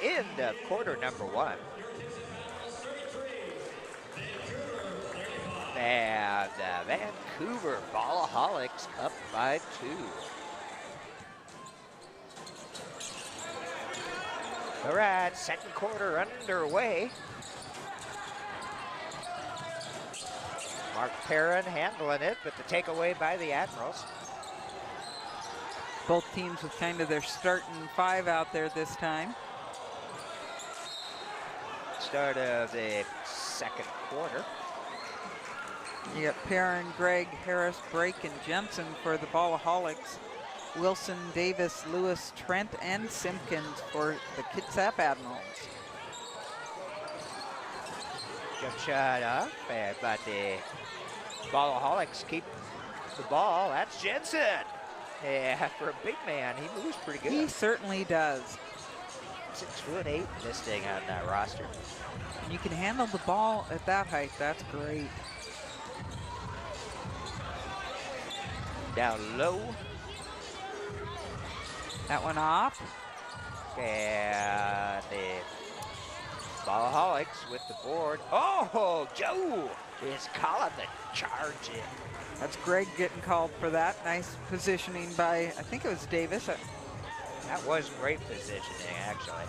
end of quarter number 1. And the Vancouver Balloholics up by 2. All right, second quarter underway. Mark Perrin handling it, but the takeaway by the Admirals. Both teams with kind of their starting 5 out there this time. Start of the second quarter. You got Perrin, Gregg, Harris, Brake, and Jensen for the Balloholics. Wilson, Davis, Lewis, Trent, and Simpkins for the Kitsap Admirals. Jump shot up, but the Balloholics keep the ball. That's Jensen. Yeah, for a big man, he moves pretty good. He certainly does. 6'8" this thing on that roster. And you can handle the ball at that height. That's great. Down low. That one off. And the Balloholics with the board. Oh, Joe is calling the charge in. That's Gregg getting called for that. Nice positioning by, I think it was Davis. That was great positioning, actually.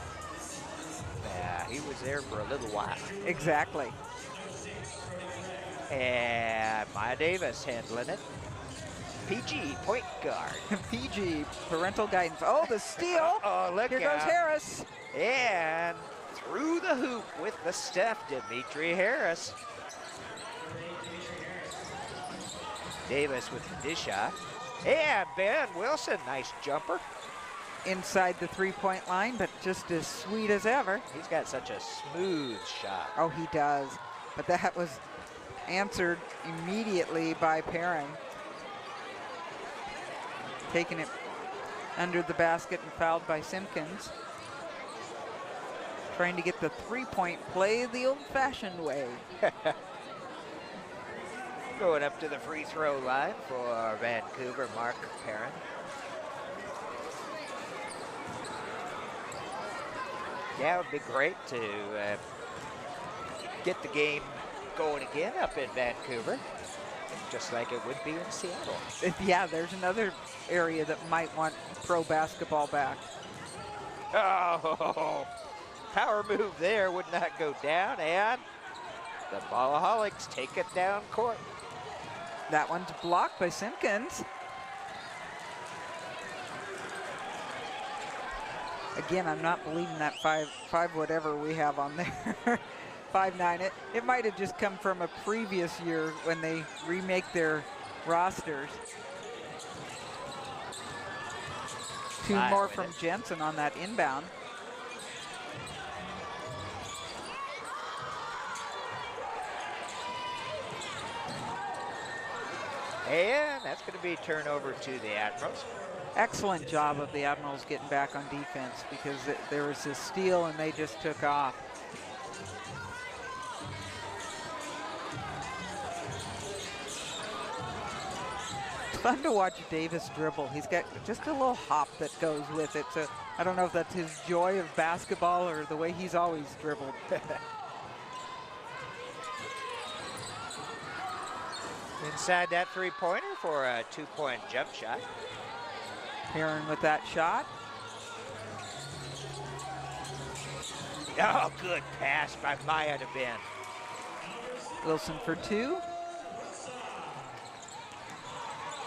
Yeah, he was there for a little while. Exactly. And Maya Davis handling it. PG, point guard. PG, parental guidance. Oh, the steal. Oh, look Here goes Harris. And through the hoop with the stuff, Dimitri Harris. Davis with the dish shot. And Ben Wilson, nice jumper. Inside the three-point line, but just as sweet as ever. He's got such a smooth shot. Oh, he does. But that was answered immediately by Perrin. Taking it under the basket and fouled by Simpkins. Trying to get the three-point play the old-fashioned way. Going up to the free throw line for Vancouver, Mark Perrin. Yeah, it would be great to get the game going again up in Vancouver, just like it would be in Seattle. Yeah, there's another area that might want pro basketball back. Oh, power move there would not go down, and the Balloholics take it down court. That one's blocked by Simpkins. Again, I'm not believing that five whatever we have on there. 5'9". It might have just come from a previous year when they remake their rosters. Two more from Jensen on that inbound. And that's going to be turnover to the Admirals. Excellent job of the Admirals getting back on defense, because there was this steal and they just took off. It's fun to watch Davis dribble. He's got just a little hop that goes with it. So I don't know if that's his joy of basketball or the way he's always dribbled. Inside that three-pointer for a two-point jump shot. Perrin with that shot. Oh, good pass by Maya to Ben. Wilson for two.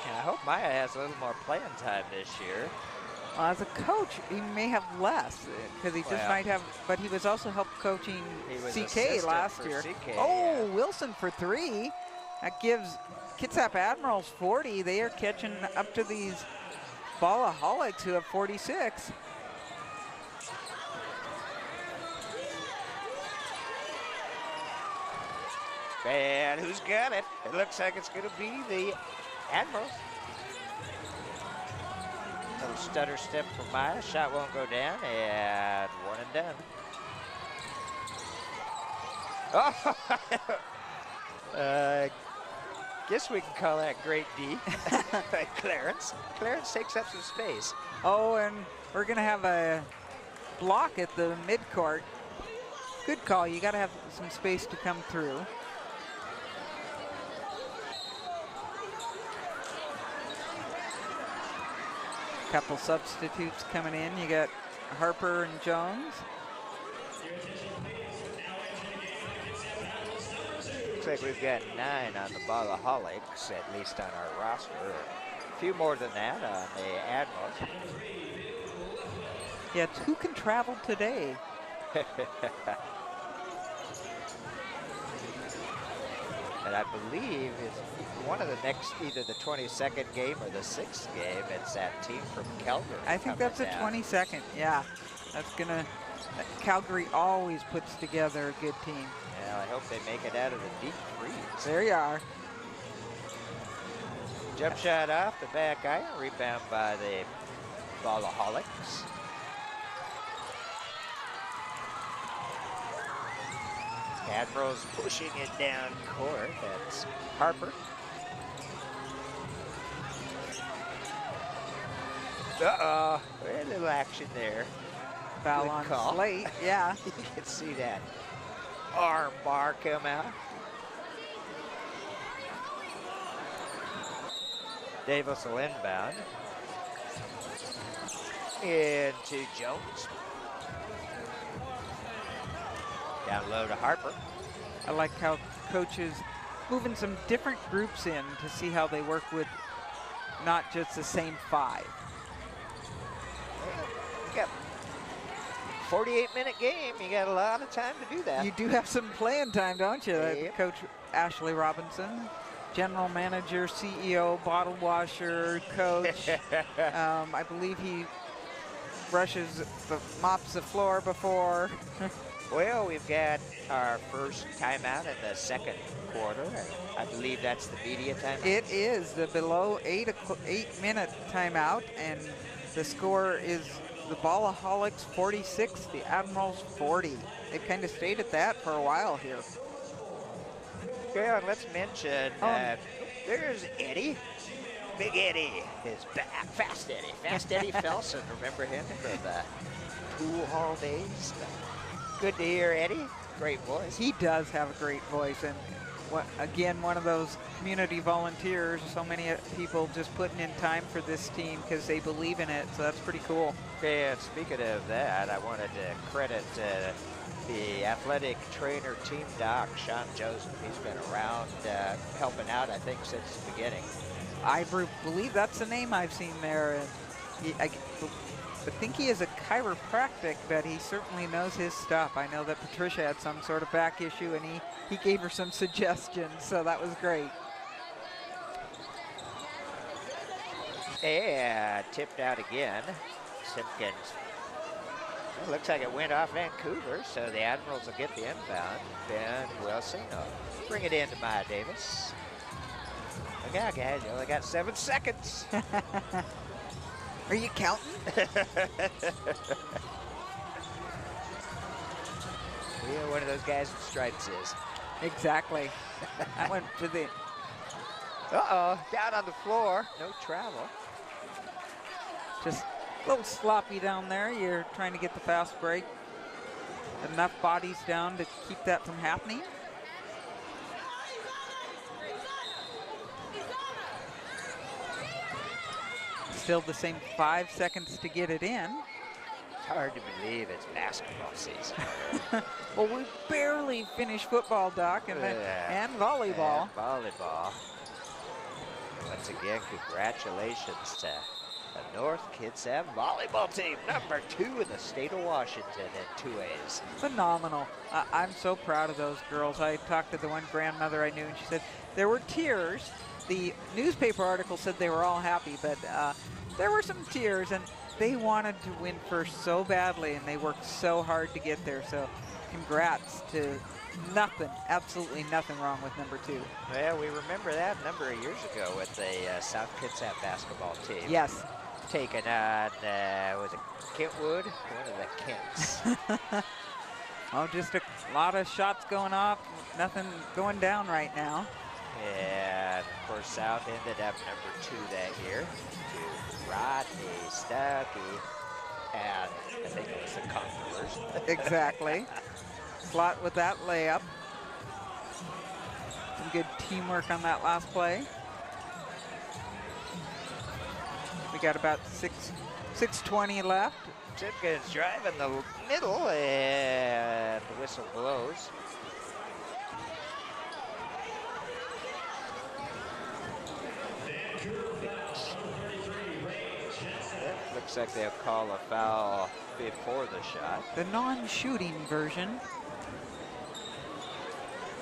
And I hope Maya has a little more playing time this year. Well, as a coach, he may have less, because he just might have, but he was also help coaching CK last year. CK, oh, yeah. Wilson for three. That gives Kitsap Admirals 40. They are catching up to these Balloholics who have 46. And who's got it? It looks like it's going to be the Admirals. Little stutter step for Maya. Shot won't go down, and one and done. Oh, guess we can call that great D. Clarence. Clarence takes up some space. Oh, and we're going to have a block at the midcourt. Good call. You got to have some space to come through. Couple substitutes coming in. You got Harper and Jones. Looks like we've got 9 on the Balloholics, at least on our roster. A few more than that on the Admirals. Yeah, it's who can travel today. And I believe it's one of the next, either the 22nd game or the 6th game, it's that team from Calgary. I think that's the 22nd, yeah. That's gonna, Calgary always puts together a good team. Well, I hope they make it out of the deep freeze. There you are. Jump shot off the back iron, rebound by the Balloholics. Admirals pushing it down court. That's Harper. Uh-oh, a little action there. Foul Good on call. Slate, yeah. You can see that arm bar come out. Davis will inbound. Into Jones. Down low to Harper. I like how coaches moving some different groups in to see how they work with not just the same 5. You got 48-minute game. You got a lot of time to do that. You do have some playing time, don't you? Yep. Coach Ashley Robinson, general manager, CEO, bottle washer, coach. I believe he mops the floor before. Well, we've got our first timeout in the second quarter. I believe that's the media timeout. It is the below 8-minute timeout, and the score is the Balloholics 46, the Admirals 40. They've kind of stayed at that for a while here. Yeah, and let's mention there's Eddie. Big Eddie is back. Fast Eddie Felson. Remember him from the pool hall days? Good to hear, Eddie. Great voice. He does have a great voice, and again, one of those community volunteers. So many people just putting in time for this team because they believe in it, so that's pretty cool. Yeah, speaking of that, I wanted to credit the athletic trainer team doc, Sean Joseph. He's been around helping out, I think, since the beginning. I believe that's the name I've seen there. And I think he is a chiropractic, but he certainly knows his stuff. I know that Patricia had some sort of back issue, and he gave her some suggestions, so that was great. Yeah, tipped out again. Simpkins. It looks like it went off Vancouver, so the Admirals will get the inbound. Ben Wilson will bring it in to Maya Davis. Look out, guys, you only got 7 seconds. Are you counting? Yeah, one of those guys with stripes is. Exactly. I went to the... Uh-oh, down on the floor. No travel. Just a little sloppy down there. You're trying to get the fast break. Enough bodies down to keep that from happening. Still the same 5 seconds to get it in. It's hard to believe it's basketball season. Well, we barely finished football, Doc, and volleyball. And volleyball. Once again, congratulations to the North Kitsap volleyball team, #2 in the state of Washington in 2As. Phenomenal. I'm so proud of those girls. I talked to the one grandmother I knew, and she said there were tears. The newspaper article said they were all happy, but there were some tears, and they wanted to win first so badly, and they worked so hard to get there. So congrats to nothing, absolutely nothing wrong with #2. Well, we remember that a number of years ago with the South Kitsap basketball team. Yes. Taking on, was it Kentwood? One of the Kents. Oh, just a lot of shots going off, nothing going down right now. And of course, South ended up #2 that year to Rodney Stuckey. and I think it was the Conquerors. Exactly. Slot with that layup. Some good teamwork on that last play. We got about 6:20 left. Simpkins drive in the middle, and the whistle blows. Looks like they'll call a foul before the shot. The non-shooting version.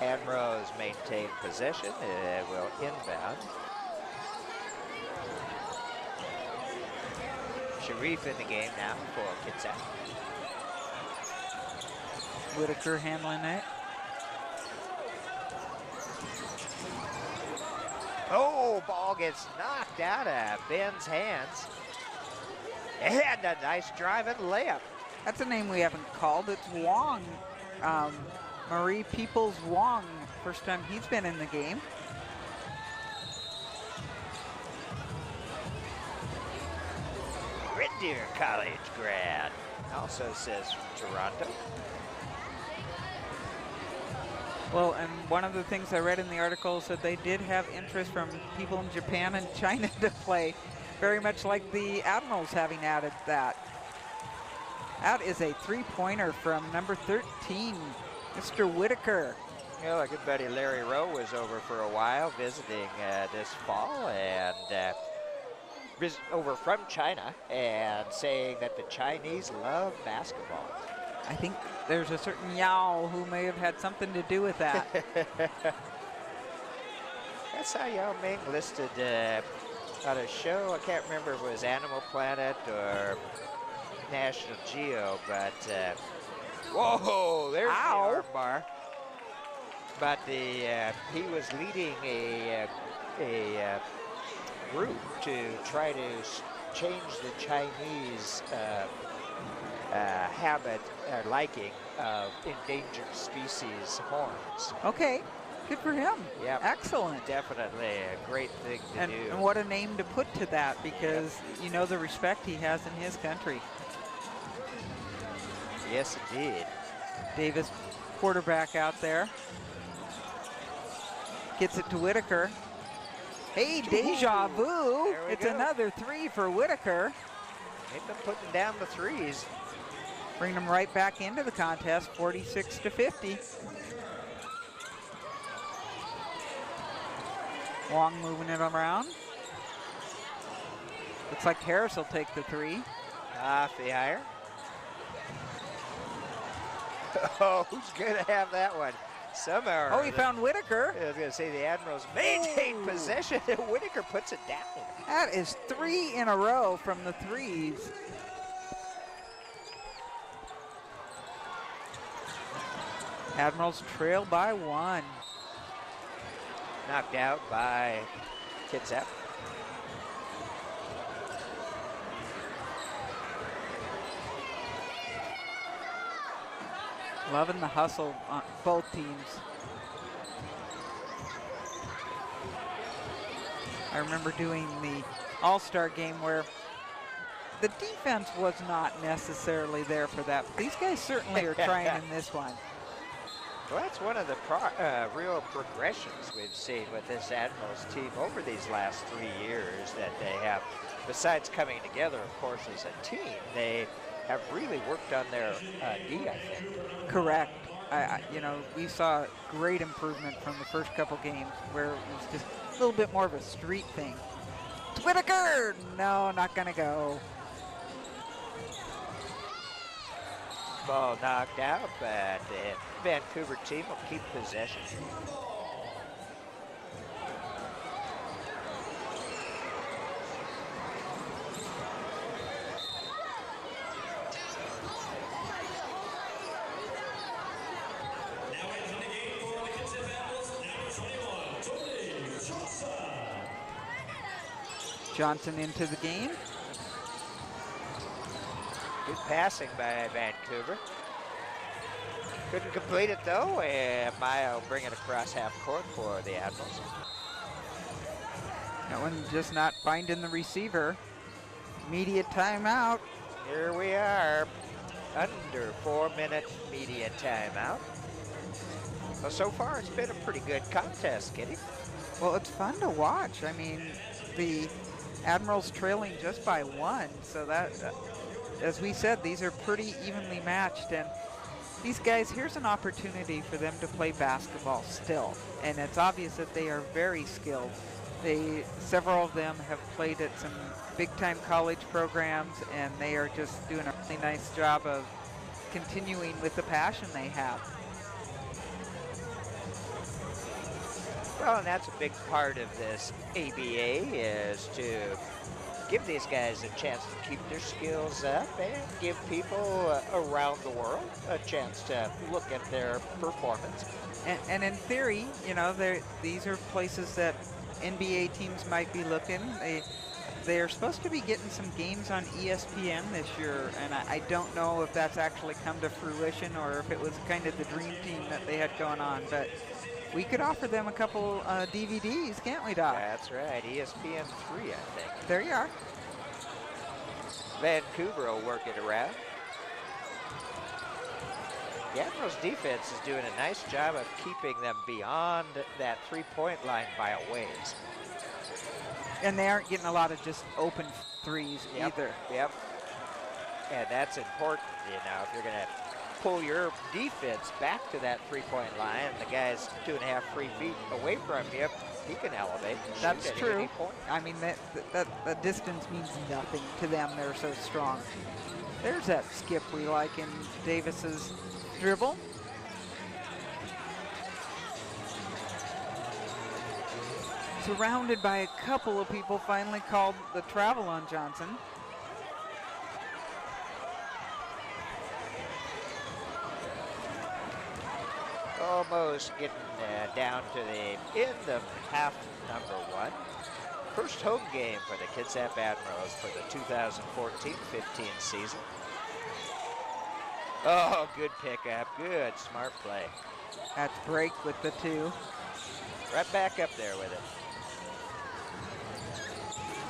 Ambrose maintain possession. It will inbound. Sharif in the game now for Kitsap. Whitaker handling it. Oh, ball gets knocked out of Ben's hands. And a nice driving layup. That's a name we haven't called. It's Wong. Marie Peoples Wong. First time he's been in the game. Red Deer College grad. Also says from Toronto. Well, and one of the things I read in the article said they did have interest from people in Japan and China to play, very much like the Admirals having added that. That is a three-pointer from number 13, Mr. Whitaker. You know, a good buddy Larry Rowe was over for a while visiting this fall, and over from China, and saying that the Chinese love basketball. I think there's a certain Yao who may have had something to do with that. That's how Yao Ming listed on a show. I can't remember if it was Animal Planet or National Geo, but whoa, there's the arm bar. But he was leading a group to try to change the Chinese habit or liking of endangered species horns. Okay, good for him. Yeah, excellent. Definitely a great thing to do. And what a name to put to that, because you know the respect he has in his country. Yes, indeed. Davis, quarterback out there. Gets it to Whitaker. Hey, deja vu. It's another three for Whitaker. They've been putting down the threes. Bring them right back into the contest, 46-50. Wong moving it around. Looks like Harris will take the three. Off the higher. Oh, who's going to have that one? Somehow. Oh, he found Whitaker. I was going to say the Admirals maintain possession, and Whitaker puts it down. That is 3 in a row from the threes. Admirals trail by 1. Knocked out by Kitsap. Loving the hustle on both teams. I remember doing the All-Star game where the defense was not necessarily there for that. But these guys certainly are trying in this one. Well, that's one of the real progressions we've seen with this Admirals team over these last 3 years that they have. Besides coming together, of course, as a team, they have really worked on their D, I think. Correct. You know, we saw great improvement from the first couple games where it was just a little bit more of a street thing. Whitaker! No, not gonna go. Ball knocked out, but the Vancouver team will keep possession. Johnson into the game. Good passing by Vancouver. Couldn't complete it though, and Maya will bring it across half court for the Admirals. That one just not finding the receiver. Immediate timeout. Here we are, under 4-minute media timeout. Well, so far it's been a pretty good contest, Kitty. Well, it's fun to watch. I mean, the Admirals trailing just by 1, so that, as we said, these are pretty evenly matched, and these guys, here's an opportunity for them to play basketball still, and it's obvious that they are very skilled. Several of them have played at some big-time college programs, and they are just doing a really nice job of continuing with the passion they have. Well, and that's a big part of this ABA, is to give these guys a chance to keep their skills up and give people around the world a chance to look at their performance. And in theory, you know, these are places that NBA teams might be looking. They're supposed to be getting some games on ESPN this year, and I don't know if that's actually come to fruition or if it was kind of the dream team that they had going on, but we could offer them a couple DVDs, can't we, Doc? That's right, ESPN 3, I think. There you are. Vancouver will work it around. The Admirals defense is doing a nice job of keeping them beyond that three-point line by a ways. And they aren't getting a lot of just open threes either. Yep. And that's important, you know, if you're going to pull your defense back to that three-point line, and the guy's 2.5 free feet away from you, he can elevate and shoot That's at true. any point. I mean, that distance means nothing to them. They're so strong. There's that skip we like in Davis's dribble. Surrounded by a couple of people, finally called the travel on Johnson. Almost getting down to the end of half number 1. First home game for the Kitsap Admirals for the 2014-15 season. Oh, good pickup, good, smart play. That's break with the 2. Right back up there with it.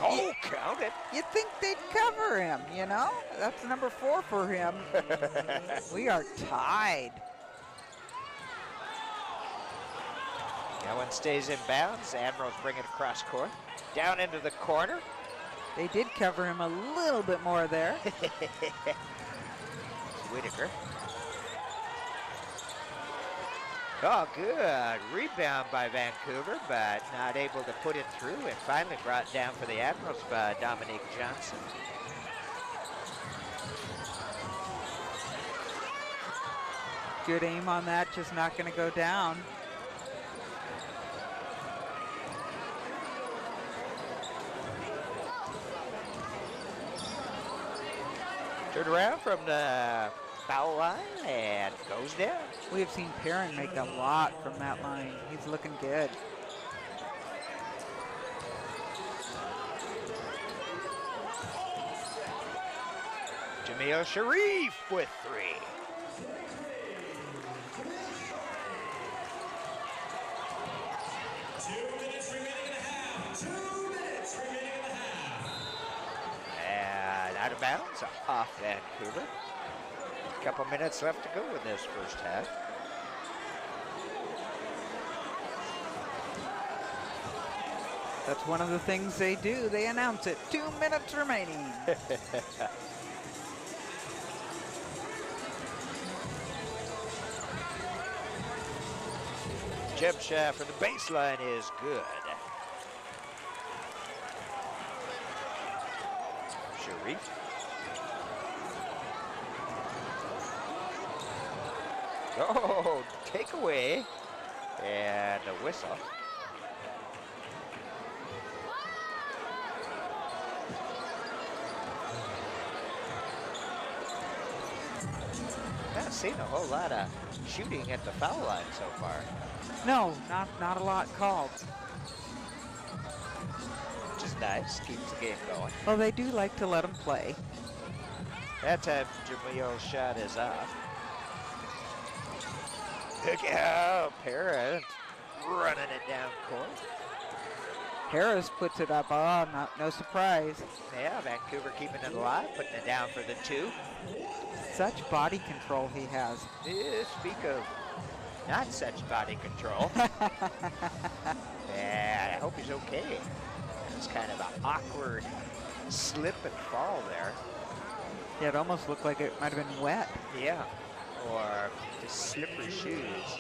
Oh, count it. You'd think they'd cover him, you know? That's number 4 for him. We are tied. That one stays in bounds. Admirals bring it across court. Down into the corner. They did cover him a little bit more there. Whitaker. Oh, good. Rebound by Vancouver, but not able to put it through, and finally brought down for the Admirals by Dominique Johnson. Good aim on that, just not going to go down. Turned around from the foul line and goes down. We have seen Perrin make a lot from that line. He's looking good. Jamil Sharif with 3. Out of bounds, off Vancouver. A couple minutes left to go in this first half. That's one of the things they do. They announce it. 2 minutes remaining. Jump shot from the baseline is good. Sharif. Oh, takeaway. And a whistle. Not seen a whole lot of shooting at the foul line so far. No, not a lot called. Which is nice, keeps the game going. Well, they do like to let them play. That time, Jamil's shot is off. Look out, Perrin running it down court. Harris puts it up. Oh, no surprise. Yeah, Vancouver keeping it alive, putting it down for the 2. Such body control he has. Yeah, speak of not such body control. Yeah, I hope he's okay. It's kind of an awkward slip and fall there. Yeah, it almost looked like it might have been wet. Yeah, or just slippery shoes.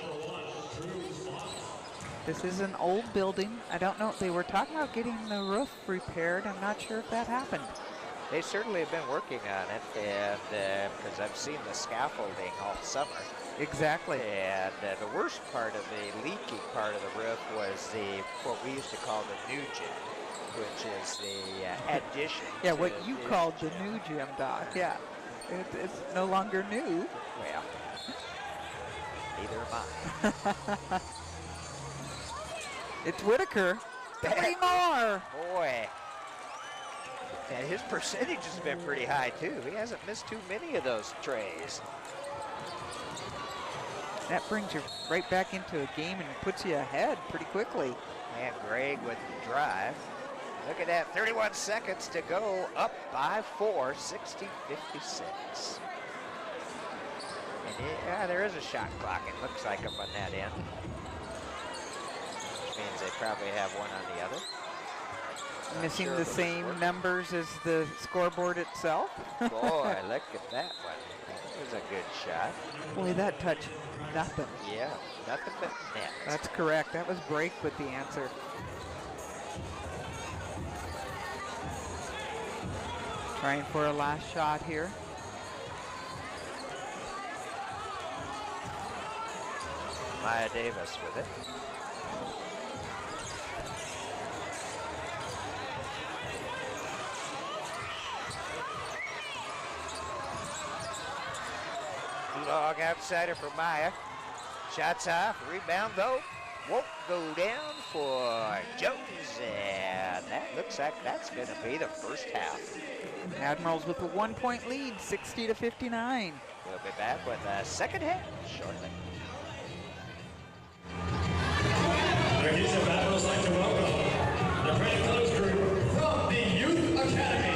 This is an old building. I don't know. They were talking about getting the roof repaired. I'm not sure if that happened. They certainly have been working on it, and because I've seen the scaffolding all summer. Exactly. And the worst part of the leaky part of the roof was what we used to call the new gym, which is the addition. Yeah, what you called the new gym, Doc. Yeah, it's no longer new. Well, neither am I. It's Whitaker. 3 more. Boy. And his percentage has been pretty high, too. He hasn't missed too many of those trays. That brings you right back into a game and puts you ahead pretty quickly. And Greg with the drive. Look at that, 31 seconds to go, up by 4, 60-56. And yeah, there is a shot clock, it looks like, up on that end. Which means they probably have one on the other. Missing the same numbers as the scoreboard itself. Boy, look at that one. That was a good shot. Boy, that touched nothing. Yeah, nothing but net. That's correct. That was break with the answer. Trying for a last shot here. Maya Davis with it. Long outsider for Maya. Shots off, rebound though. Won't go down for Jones, and that looks like that's going to be the first half. Admirals with a 1-point lead, 60-59. We'll be back with the second half shortly. The Kitsap Admirals like to welcome the Pretty Close group from the Youth Academy.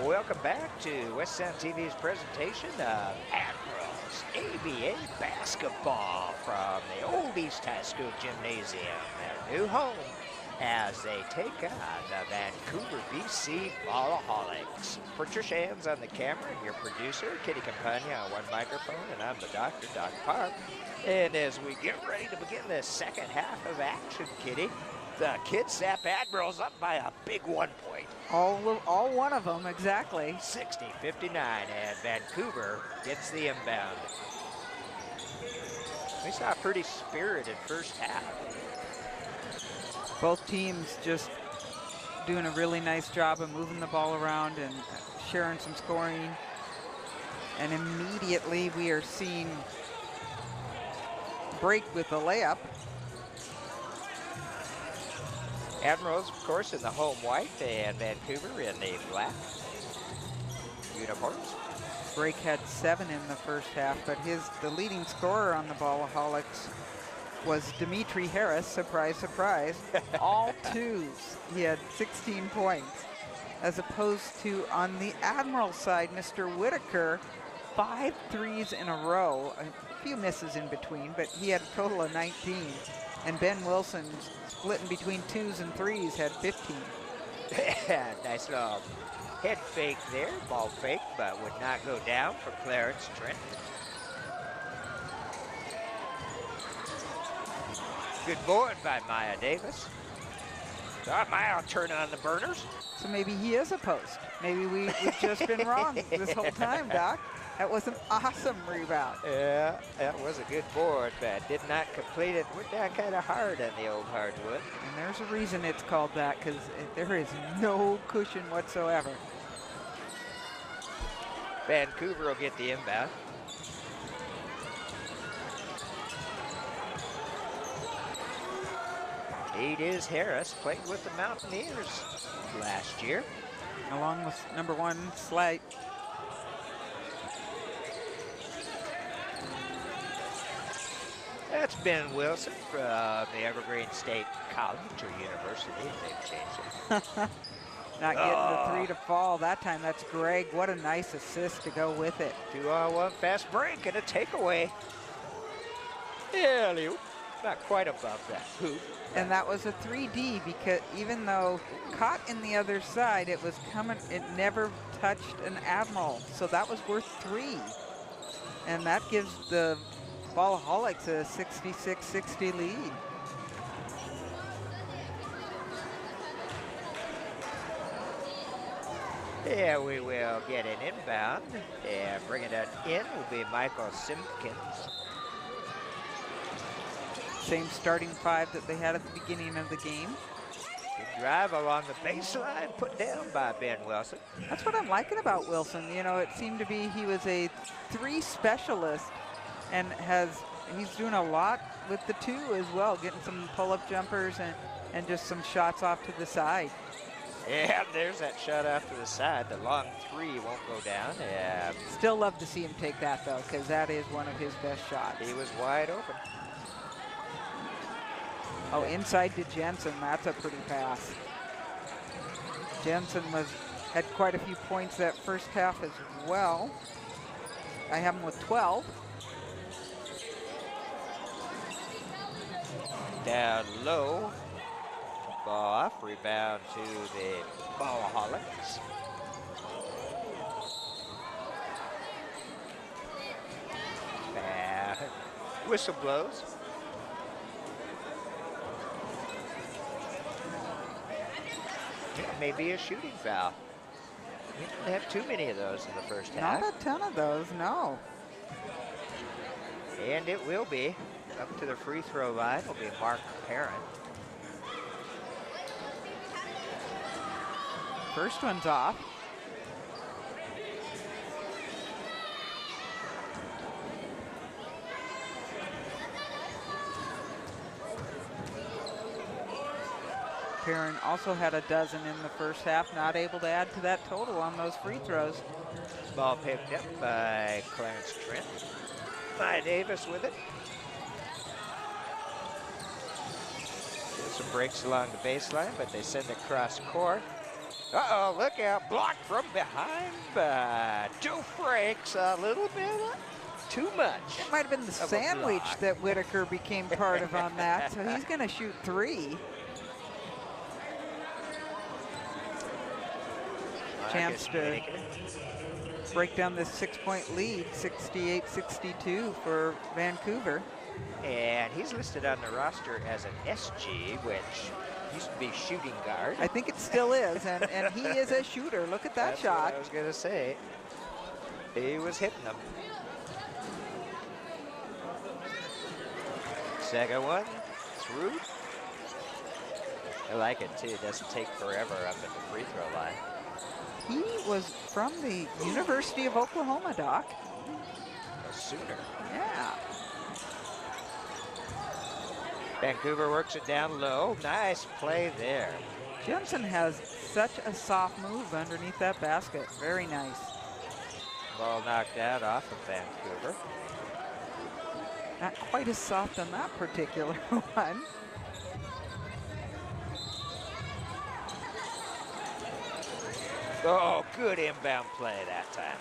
Welcome back to West Sound TV's presentation of Admirals ABA basketball from the old East High School Gymnasium, their new home as they take on the Vancouver, BC Balloholics. Put your hands on the camera, your producer, Kitty Campagna on one microphone, and I'm the doctor, Doc Park. And as we get ready to begin the second half of action, Kitty, the Kitsap Admirals up by a big 1 point. All one of them, exactly. 60-59, and Vancouver gets the inbound. We saw a pretty spirited first half. Both teams just doing a really nice job of moving the ball around and sharing some scoring. And immediately we are seeing break with the layup. Admirals, of course, in the home white, and Vancouver in the black uniforms. Break had 7 in the first half, but the leading scorer on the Balloholics was Dimitri Harris, surprise, surprise, all 2s. He had 16 points, as opposed to on the Admiral side, Mr. Whitaker, 5 threes in a row, a few misses in between, but he had a total of 19. And Ben Wilson, splitting between 2s and 3s, had 15. Nice little head fake there, ball fake, but would not go down for Clarence Trent. Good board by Maya Davis. Maya will turn on the burners. So maybe he is a post. Maybe we've just been wrong this whole time, Doc. That was an awesome rebound. Yeah, that was a good board, but did not complete it. Went down kind of hard on the old hardwood. And there's a reason it's called that, because there is no cushion whatsoever. Vancouver will get the inbound. It is Harris, played with the Mountaineers last year. Along with number 1, Slight. That's Ben Wilson from the Evergreen State College or University. They've changed it. Not getting the 3 to fall that time. That's Greg. What a nice assist to go with it. 2-on-1 fast break and a takeaway. Yeah, not quite above that hoop. And that was a 3D, because even though caught in the other side, it was coming, it never touched an Admiral. So that was worth 3. And that gives the Balloholics a 66-60 lead. Yeah, we will get an inbound, and bringing it in will be Michael Simpkins. Same starting 5 that they had at the beginning of the game. Good drive along the baseline, put down by Ben Wilson. That's what I'm liking about Wilson. You know, it seemed to be he was a 3 specialist, and he's doing a lot with the 2 as well, getting some pull-up jumpers and just some shots off to the side. Yeah, there's that shot off to the side. The long 3 won't go down. Yeah. Still love to see him take that, though, because that is one of his best shots. He was wide open. Oh, inside to Jensen. That's a pretty pass. Jensen had quite a few points that first half as well. I have him with 12. Down low. Ball off, rebound to the Balloholics. Whistle blows. It may be a shooting foul. We didn't have too many of those in the first half. Not a ton of those, no. And it will be. Up to the free throw line will be Mark Parent. First one's off. Perrin also had a dozen in the first half, not able to add to that total on those free throws. Ball picked up by Clarence Trent. Maya Davis with it. Some breaks along the baseline, but they send it cross court. Uh-oh, look out, blocked from behind by Joe Franks. A little bit too much. It might have been the sandwich that Whitaker became part of on that, so he's going to shoot 3. chance to break down this 6-point lead, 68-62 for Vancouver. And he's listed on the roster as an SG, which used to be shooting guard. I think it still is, and he is a shooter. Look at that That's shot. what I was going to say. He was hitting them. Second one, through. I like it too. It doesn't take forever up at the free throw line. He was from the University of Oklahoma, Doc. A Sooner. Yeah. Vancouver works it down low. Nice play there. Jensen has such a soft move underneath that basket. Very nice. Ball knocked out off of Vancouver. Not quite as soft on that particular one. Oh, good inbound play that time.